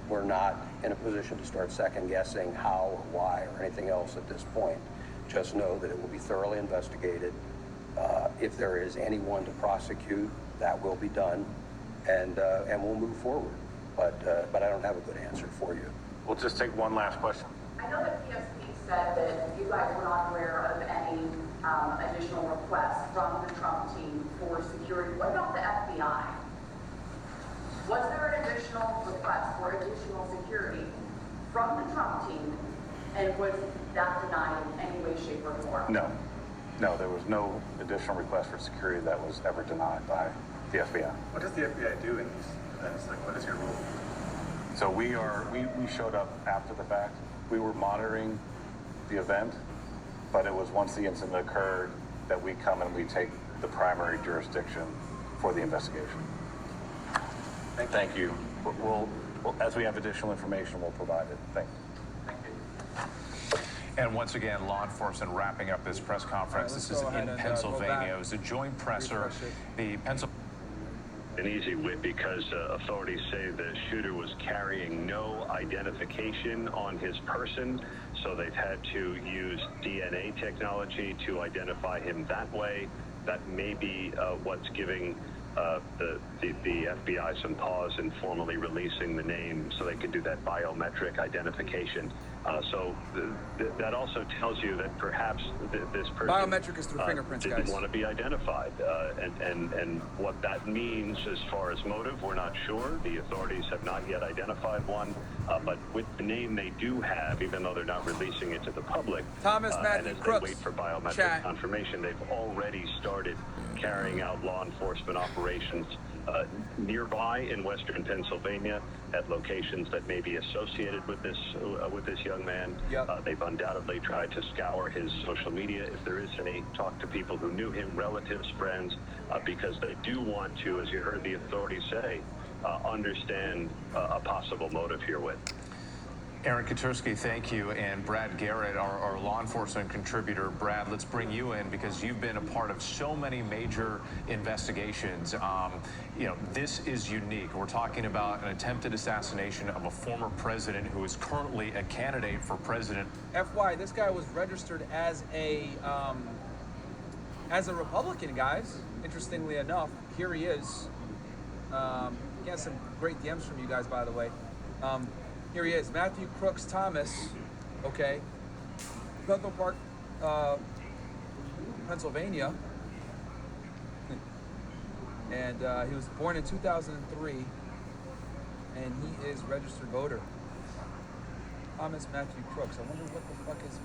We're not in a position to start second guessing how or why or anything else at this point. Just know that it will be thoroughly investigated. If there is anyone to prosecute, that will be done, and we'll move forward. But I don't have a good answer for you. We'll just take one last question. I know that PSP said that you guys were not aware of any additional requests from the Trump team for security. What about the FBI? Was there an additional request for additional security from the Trump team, and was that denied in any way, shape, or form? No, there was no additional request for security that was ever denied by the FBI. What does the FBI do in these events? Like, what is your role? So we showed up after the fact. We were monitoring the event, but it was once the incident occurred that we come and we take the primary jurisdiction for the investigation. Thank you. We'll, as we have additional information, we'll provide it. Thank you. And once again, law enforcement wrapping up this press conference. This is in Pennsylvania. It was a joint presser. The Pennsylvania. An easy win because authorities say the shooter was carrying no identification on his person, so they've had to use DNA technology to identify him that way. That may be what's giving the FBI some pause in formally releasing the name so they could do that biometric identification. So that also tells you that perhaps this person biometric is through fingerprints, didn't guys. want to be identified, and what that means as far as motive, we're not sure. The authorities have not yet identified one, but with the name they do have, even though they're not releasing it to the public, Thomas and Matthew as Crooks. they wait for biometric Chat. confirmation, they've already started carrying out law enforcement operations nearby in western Pennsylvania at locations that may be associated with this young man. Yep. They've undoubtedly tried to scour his social media, if there is any, talk to people who knew him, relatives, friends, because they do want to, as you heard the authorities say, understand a possible motive here with. Aaron Katursky, thank you. And Brad Garrett, our law enforcement contributor. Brad, let's bring you in because you've been a part of so many major investigations. You know, this is unique. We're talking about an attempted assassination of a former president who is currently a candidate for president. FY, this guy was registered as a Republican, guys. Interestingly enough, here he is. Getting some great DMs from you guys, by the way. Here he is, Matthew Crooks Thomas, okay, Bethel Park, Pennsylvania, and he was born in 2003. and he is registered voter. Thomas Matthew Crooks. I wonder what the fuck is